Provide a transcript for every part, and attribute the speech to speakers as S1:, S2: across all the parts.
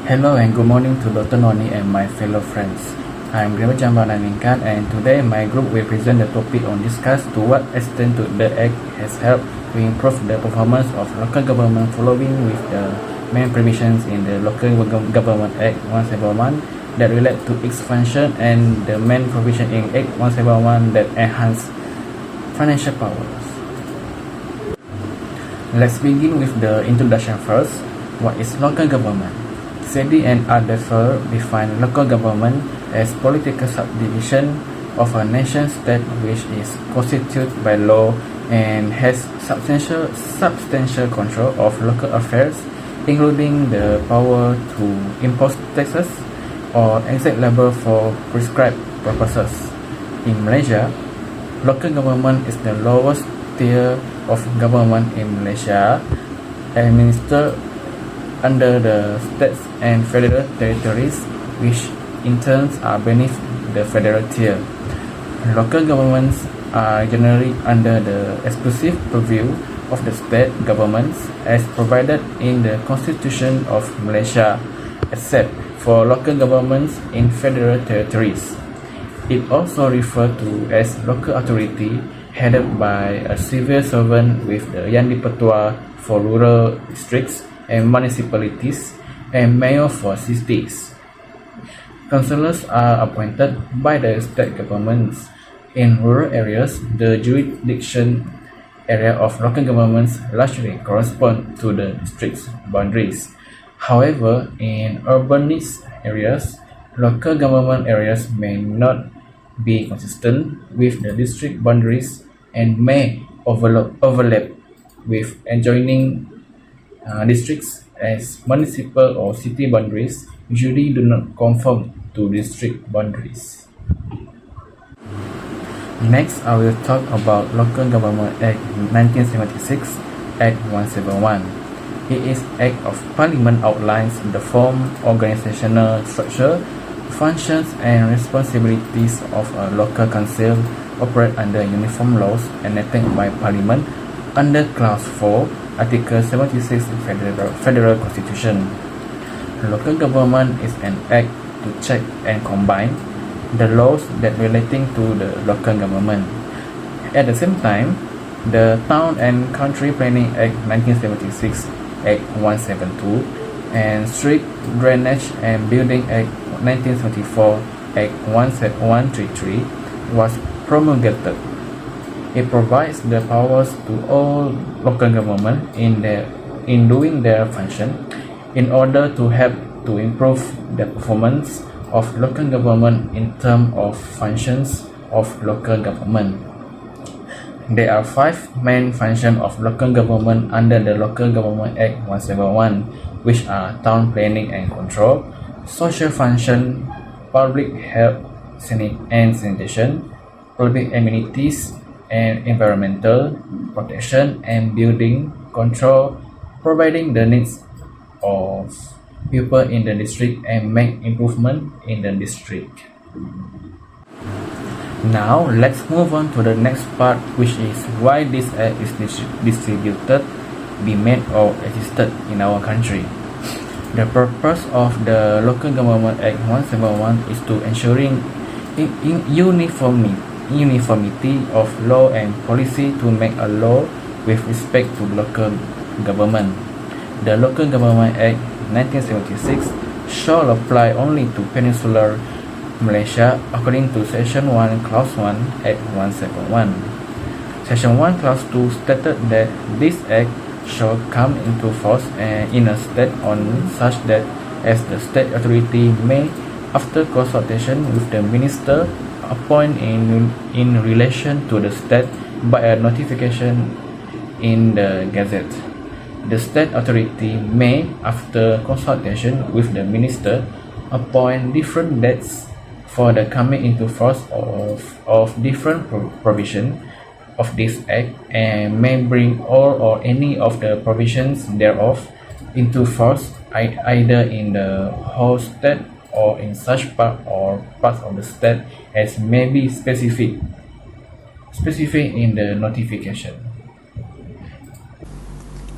S1: Hello and good morning to Dr. Noni and my fellow friends. I am Graeme Jambananingkan, and today my group will present the topic on discuss to what extent the Act has helped to improve the performance of local government following with the main provisions in the Local Government Act 171 that relate to its function and the main provision in Act 171 that enhance financial powers. Let's begin with the introduction first. What is local government? SEDI and ADEFER define local government as political subdivision of a nation-state which is constituted by law and has substantial control of local affairs, including the power to impose taxes or exact labor for prescribed purposes. In Malaysia, local government is the lowest tier of government in Malaysia, administered under the states and federal territories, which in turn are beneath the federal tier. Local governments are generally under the exclusive purview of the state governments as provided in the Constitution of Malaysia, except for local governments in federal territories. It also referred to as local authority, headed by a civil servant with the Yang di-Pertua for rural districts and municipalities, and mayor for cities. Councillors are appointed by the state governments. In rural areas, the jurisdiction area of local governments largely correspond to the district's boundaries. However, in urbanized areas, local government areas may not be consistent with the district boundaries and may overlap with adjoining districts, as municipal or city boundaries usually do not conform to district boundaries. Next, I will talk about Local Government Act 1976, Act 171. It is Act of Parliament outlines the form, organizational structure, functions and responsibilities of a local council operate under uniform laws enacted by Parliament under Clause 4, Article 76 Federal Constitution. Local government is an act to check and combine the laws that relating to the local government. At the same time, the Town and Country Planning Act 1976, Act 172, and Street Drainage and Building Act 1974, Act 133 was promulgated. It provides the powers to all local government in doing their function in order to help to improve the performance of local government in terms of functions of local government. There are 5 main functions of local government under the Local Government Act 171, which are town planning and control, social function, public health and sanitation, public amenities and environmental protection, and building control, providing the needs of people in the district and make improvement in the district. Now let's move on to the next part, which is why this act is distributed, be made or existed in our country. The purpose of the Local Government Act 171 is to ensuring uniformity of law and policy to make a law with respect to local government. The Local Government Act 1976 shall apply only to Peninsular Malaysia according to Section 1, Clause 1, Act 171. Section 1, Clause 2 stated that this Act shall come into force in a state on such that as the state authority may, after consultation with the minister, appoint in relation to the state by a notification in the Gazette. The state authority may, after consultation with the minister, appoint different dates for the coming into force of different provision of this act, and may bring all or any of the provisions thereof into force either in the whole state or in such part or parts of the state as may be specific in the notification.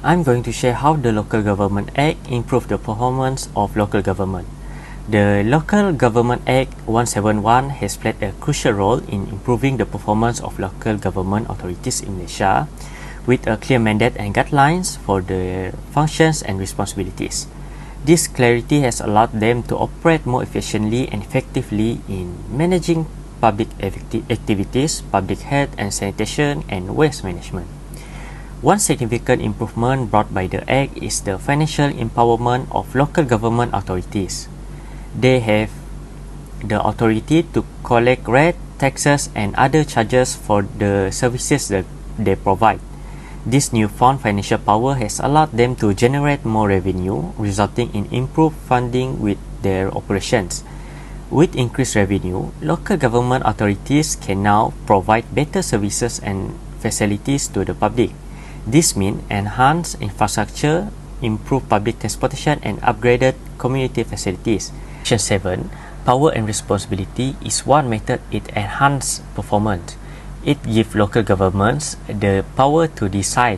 S2: I'm going to share how the Local Government Act improved the performance of local government. The Local Government Act 171 has played a crucial role in improving the performance of local government authorities in Malaysia, with a clear mandate and guidelines for their functions and responsibilities. This clarity has allowed them to operate more efficiently and effectively in managing public activities, public health and sanitation, and waste management. One significant improvement brought by the Act is the financial empowerment of local government authorities. They have the authority to collect rent, taxes, and other charges for the services that they provide. This newfound financial power has allowed them to generate more revenue, resulting in improved funding with their operations. With increased revenue, local government authorities can now provide better services and facilities to the public. This means enhanced infrastructure, improved public transportation, and upgraded community facilities. Section 7, Power and Responsibility, is one method it enhances performance. It gives local governments the power to decide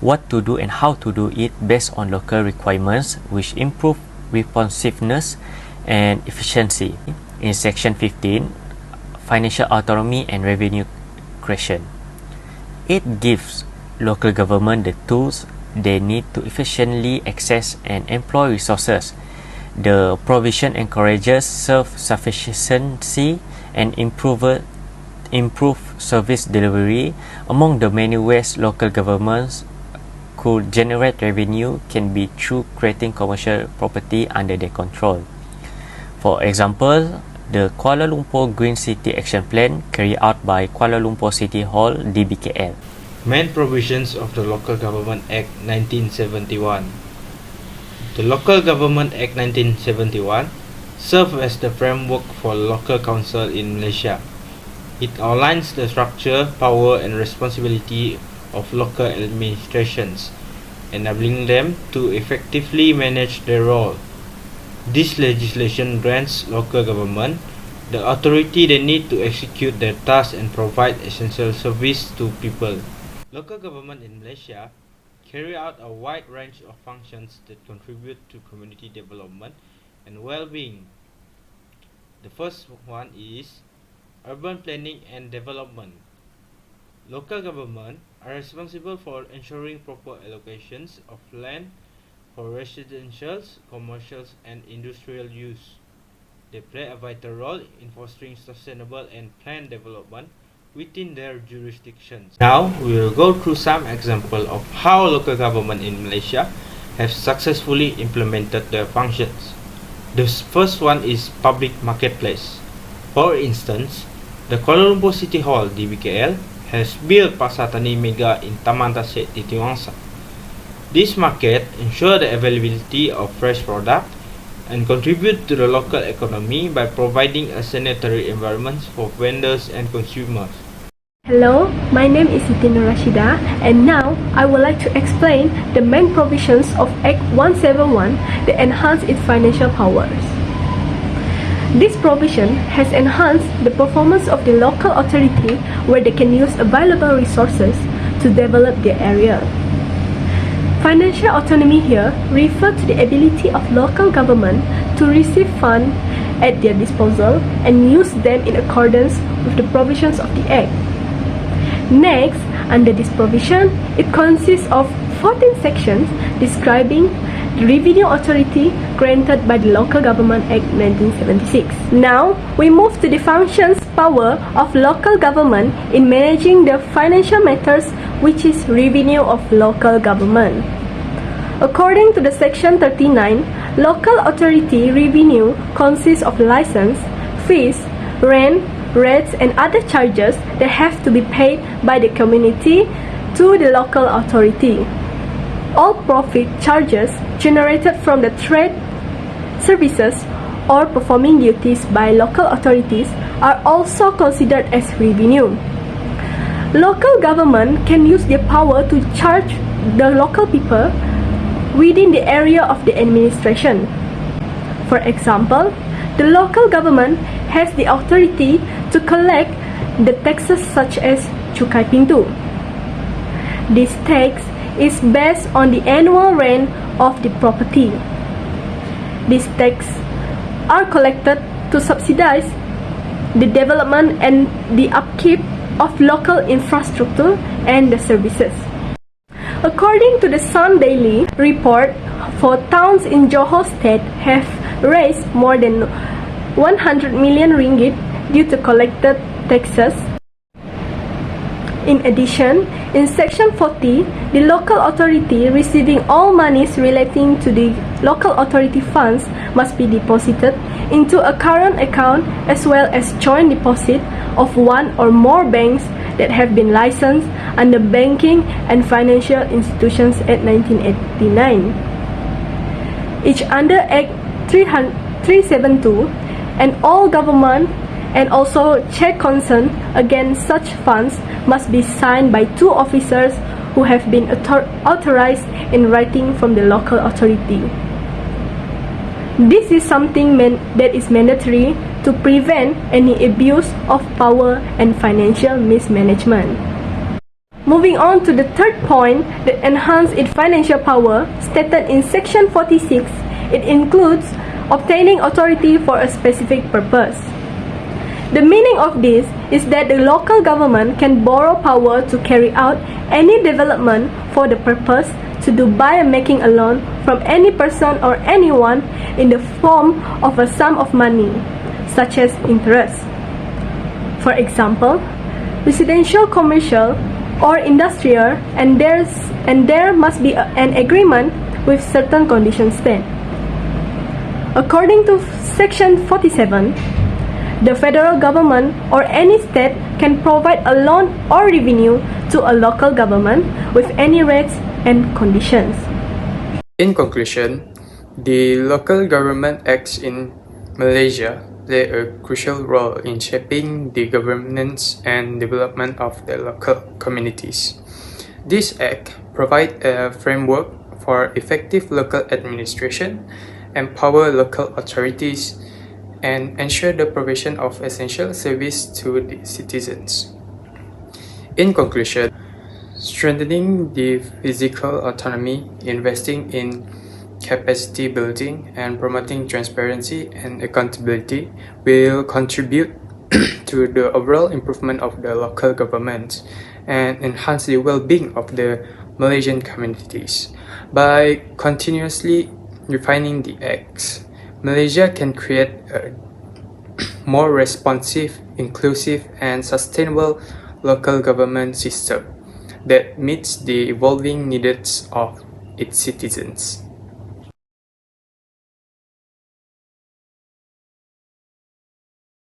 S2: what to do and how to do it based on local requirements, which improve responsiveness and efficiency. In Section 15, Financial Autonomy and Revenue Creation, it gives local government the tools they need to efficiently access and employ resources. The provision encourages self-sufficiency and improve service delivery. Among the many ways local governments could generate revenue can be through creating commercial property under their control. For example, the Kuala Lumpur Green City Action Plan carried out by Kuala Lumpur City Hall DBKL.
S3: Main provisions of the Local Government Act 1971. The Local Government Act 1971 serves as the framework for local council in Malaysia. It outlines the structure, power, and responsibility of local administrations, enabling them to effectively manage their role. This legislation grants local government the authority they need to execute their tasks and provide essential service to people. Local government in Malaysia carry out a wide range of functions that contribute to community development and well-being. The first one is urban planning and development. Local government are responsible for ensuring proper allocations of land for residential, commercial, and industrial use. They play a vital role in fostering sustainable and planned development within their jurisdictions. Now, we will go through some examples of how local government in Malaysia have successfully implemented their functions. The first one is public marketplace. For instance, the Kuala Lumpur City Hall DBKL has built Pasar Tani Mega in Taman Tasik Titiwangsa. This market ensures the availability of fresh product and contribute to the local economy by providing a sanitary environment for vendors and consumers.
S4: Hello, my name is Siti Nur Rashida, and now I would like to explain the main provisions of Act 171 that enhance its financial powers. This provision has enhanced the performance of the local authority where they can use available resources to develop their area. Financial autonomy here refers to the ability of local government to receive funds at their disposal and use them in accordance with the provisions of the Act. Next, under this provision, it consists of 14 sections describing the revenue authority granted by the Local Government Act 1976. Now, we move to the functions power of local government in managing the financial matters, which is revenue of local government. According to the Section 39, local authority revenue consists of license, fees, rent, rates, and other charges that have to be paid by the community to the local authority. All profit charges generated from the trade, services, or performing duties by local authorities are also considered as revenue. Local government can use their power to charge the local people within the area of the administration. For example, the local government has the authority to collect the taxes such as Cukai Pintu. This tax is based on the annual rent of the property. These taxes are collected to subsidize the development and the upkeep of local infrastructure and the services. According to the Sun Daily report, 4 towns in Johor State have raised more than 100 million ringgit due to collected taxes. In addition, in Section 40, the local authority receiving all monies relating to the local authority funds must be deposited into a current account as well as joint deposit of one or more banks that have been licensed under Banking and Financial Institutions Act 1989. Each under Act 372, and all government and also check concern against such funds must be signed by 2 officers who have been authorized in writing from the local authority. This is something that is mandatory to prevent any abuse of power and financial mismanagement. Moving on to the third point that enhances its financial power, stated in Section 46, it includes obtaining authority for a specific purpose. The meaning of this is that the local government can borrow power to carry out any development for the purpose to do by making a loan from any person or anyone in the form of a sum of money, such as interest. For example, residential, commercial, or industrial, and there must be an agreement with certain conditions then. According to Section 47, the federal government or any state can provide a loan or revenue to a local government with any rates and conditions.
S5: In conclusion, the local government acts in Malaysia play a crucial role in shaping the governance and development of the local communities. This act provides a framework for effective local administration, empower local authorities, and ensure the provision of essential service to the citizens. In conclusion, strengthening the physical autonomy, investing in capacity building, and promoting transparency and accountability will contribute to the overall improvement of the local government and enhance the well-being of the Malaysian communities. By continuously refining the acts, Malaysia can create a more responsive, inclusive, and sustainable local government system that meets the evolving needs of its citizens.